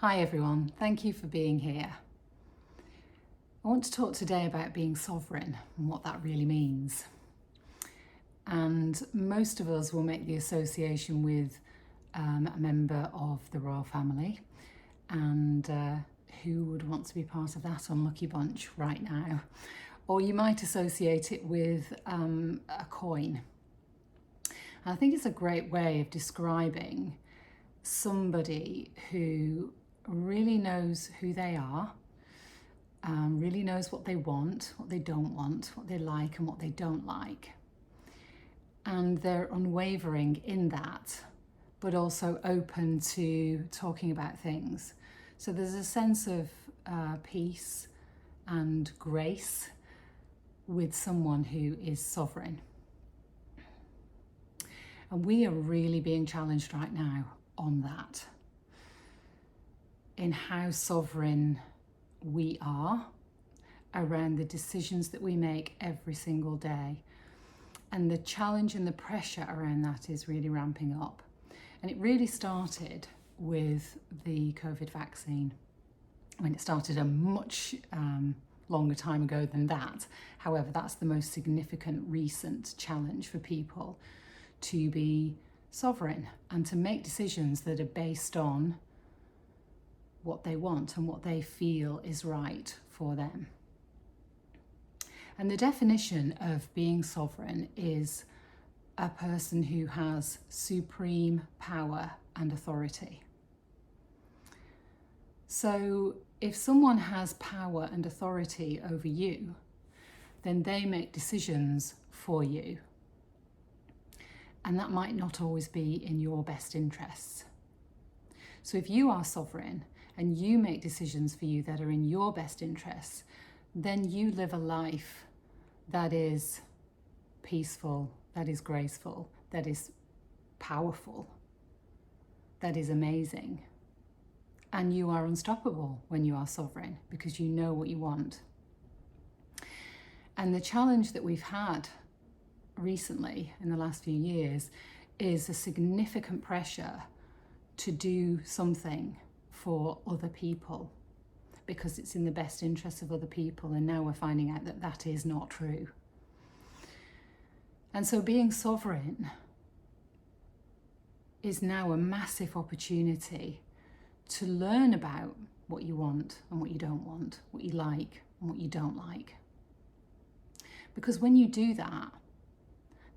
Hi everyone, thank you for being here. I want to talk today about being sovereign and what that really means. And most of us will make the association with a member of the royal family, and who would want to be part of that unlucky bunch right now? Or you might associate it with a coin. And I think it's a great way of describing somebody who really knows who they are, really knows what they want, what they don't want, what they like and what they don't like. And they're unwavering in that, but also open to talking about things. So there's a sense of peace and grace with someone who is sovereign. And we are really being challenged right now on that, in how sovereign we are around the decisions that we make every single day. And the challenge and the pressure around that is really ramping up. And it really started with the COVID vaccine. I mean, it started a much longer time ago than that. However, that's the most significant recent challenge for people, to be sovereign and to make decisions that are based on what they want and what they feel is right for them. And the definition of being sovereign is a person who has supreme power and authority. So if someone has power and authority over you, then they make decisions for you. And that might not always be in your best interests. So if you are sovereign and you make decisions for you that are in your best interests, then you live a life that is peaceful, that is graceful, that is powerful, that is amazing. And you are unstoppable when you are sovereign because you know what you want. And the challenge that we've had recently in the last few years is a significant pressure to do something for other people because it's in the best interest of other people, and now we're finding out that that is not true. And so being sovereign is now a massive opportunity to learn about what you want and what you don't want, what you like and what you don't like. Because when you do that,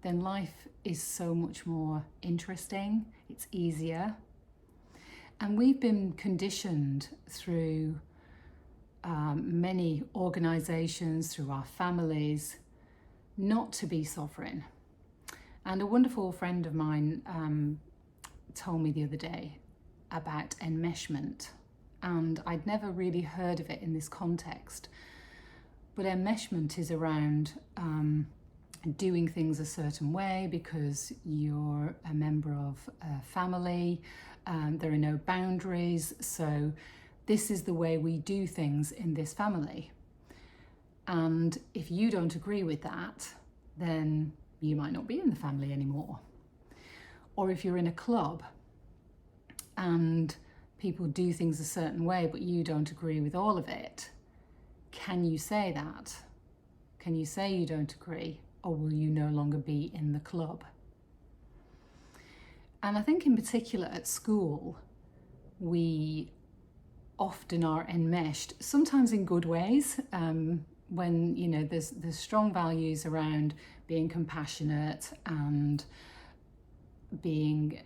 then life is so much more interesting, it's easier. And we've been conditioned through many organisations, through our families, not to be sovereign. And a wonderful friend of mine told me the other day about enmeshment, and I'd never really heard of it in this context. But enmeshment is around doing things a certain way because you're a member of a family, there are no boundaries, so this is the way we do things in this family. And if you don't agree with that, then you might not be in the family anymore. Or if you're in a club and people do things a certain way but you don't agree with all of it, can you say that? Can you say you don't agree? Or will you no longer be in the club? And I think in particular at school, we often are enmeshed, sometimes in good ways, when there's strong values around being compassionate and being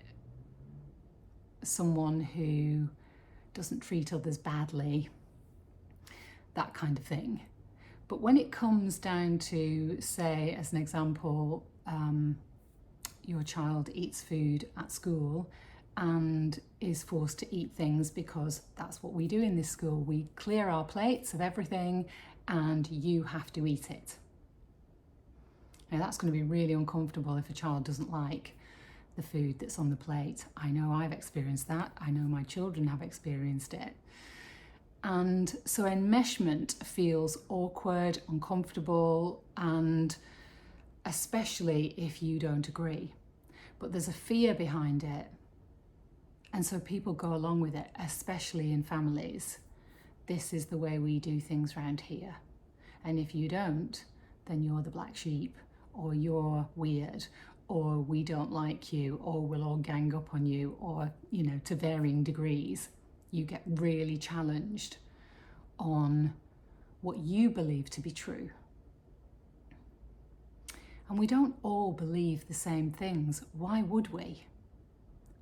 someone who doesn't treat others badly, that kind of thing. But when it comes down to, say, as an example, your child eats food at school and is forced to eat things because that's what we do in this school. We clear our plates of everything and you have to eat it. Now that's going to be really uncomfortable if a child doesn't like the food that's on the plate. I know I've experienced that. I know my children have experienced it. And so enmeshment feels awkward, uncomfortable, and especially if you don't agree. But there's a fear behind it And so people go along with it, especially in families. This is the way we do things around here. And if you don't, then you're the black sheep, or you're weird, or we don't like you, or we'll all gang up on you, or, to varying degrees. You get really challenged on what you believe to be true. And we don't all believe the same things. Why would we?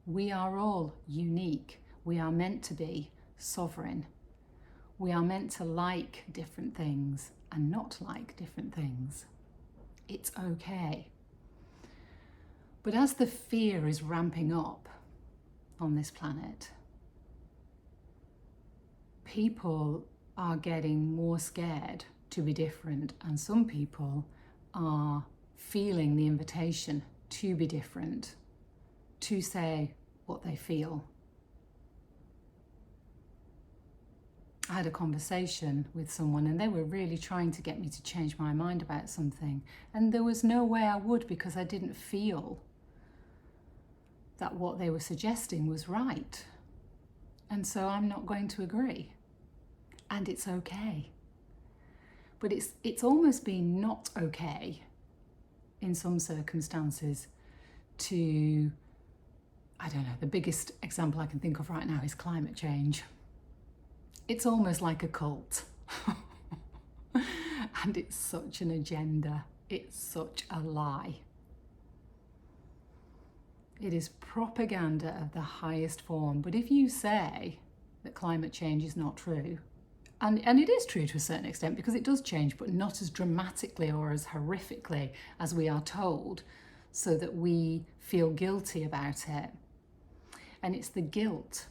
We are all unique. We are meant to be sovereign. We are meant to like different things and not like different things. It's okay. But as the fear is ramping up on this planet, people are getting more scared to be different, and some people are feeling the invitation to be different, to say what they feel. I had a conversation with someone and they were really trying to get me to change my mind about something, and there was no way I would, because I didn't feel that what they were suggesting was right. And so I'm not going to agree. And it's okay. But it's almost been not okay in some circumstances to, I don't know, the biggest example I can think of right now is climate change. It's almost like a cult. And it's such an agenda. It's such a lie. It is propaganda of the highest form. But if you say that climate change is not true, and it is true to a certain extent, because it does change, but not as dramatically or as horrifically as we are told, so that we feel guilty about it. And it's the guilt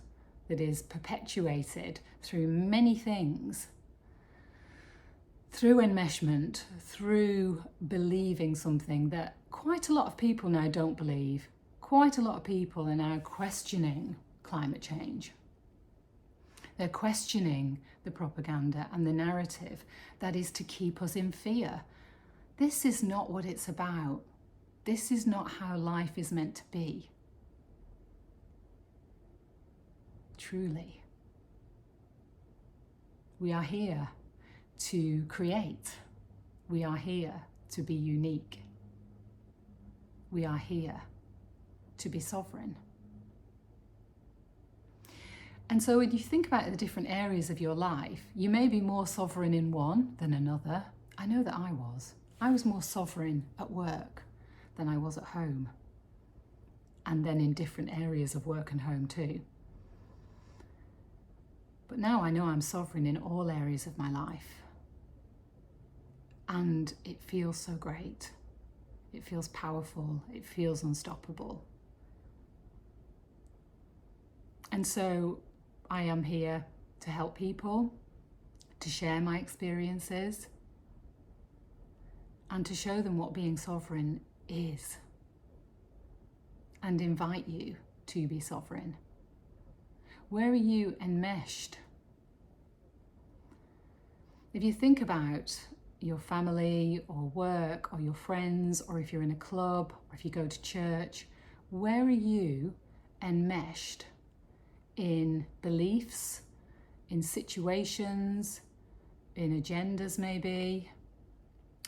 that is perpetuated through many things, through enmeshment, through believing something that quite a lot of people now don't believe. Quite a lot of people are now questioning climate change. They're questioning the propaganda and the narrative that is to keep us in fear. This is not what it's about. This is not how life is meant to be. Truly. We are here to create. We are here to be unique. We are here to be sovereign. And so when you think about the different areas of your life, you may be more sovereign in one than another. I know that I was. I was more sovereign at work than I was at home. And then in different areas of work and home too. But now I know I'm sovereign in all areas of my life. And it feels so great. It feels powerful. It feels unstoppable. And so I am here to help people, to share my experiences, and to show them what being sovereign is, and invite you to be sovereign. Where are you enmeshed? If you think about your family or work or your friends, or if you're in a club, or if you go to church, where are you enmeshed? In beliefs, in situations, in agendas maybe,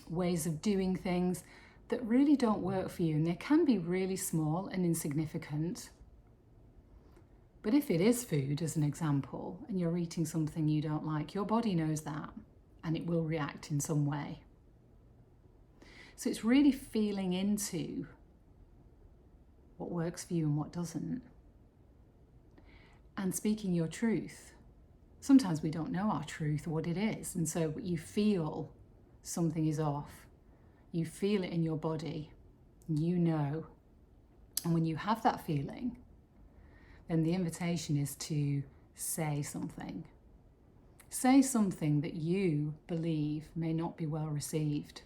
ways of doing things that really don't work for you. And they can be really small and insignificant. But if it is food, as an example, and you're eating something you don't like, your body knows that and it will react in some way. So it's really feeling into what works for you and what doesn't. And speaking your truth. Sometimes we don't know our truth or what it is. And so you feel something is off. You feel it in your body. You know. And when you have that feeling, then the invitation is to say something. Say something that you believe may not be well received.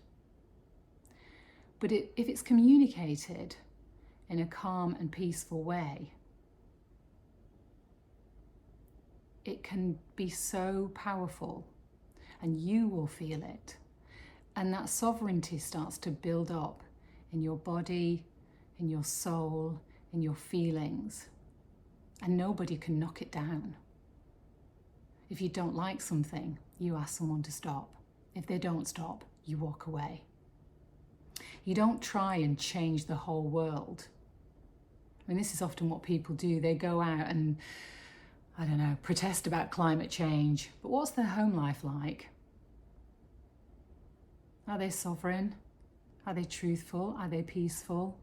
But if it's communicated in a calm and peaceful way, it can be so powerful, and you will feel it. And that sovereignty starts to build up in your body, in your soul, in your feelings. and nobody can knock it down. If you don't like something, you ask someone to stop. If they don't stop, you walk away. You don't try and change the whole world. I mean, this is often what people do. They go out and, I don't know, protest about climate change. But what's their home life like? Are they sovereign? Are they truthful? Are they peaceful?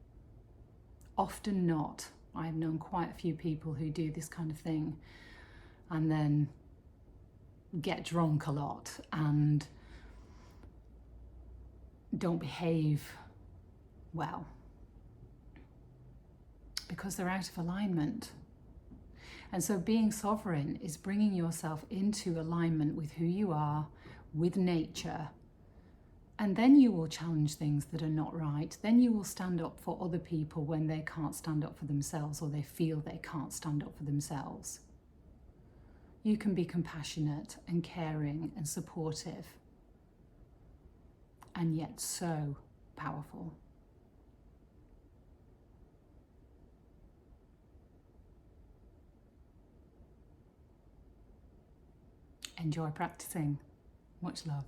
Often not. I've known quite a few people who do this kind of thing and then get drunk a lot and don't behave well because they're out of alignment. And so being sovereign is bringing yourself into alignment with who you are, with nature, and then you will challenge things that are not right. Then you will stand up for other people when they can't stand up for themselves or they feel they can't stand up for themselves. You can be compassionate and caring and supportive, and yet so powerful. Enjoy practicing. Much love.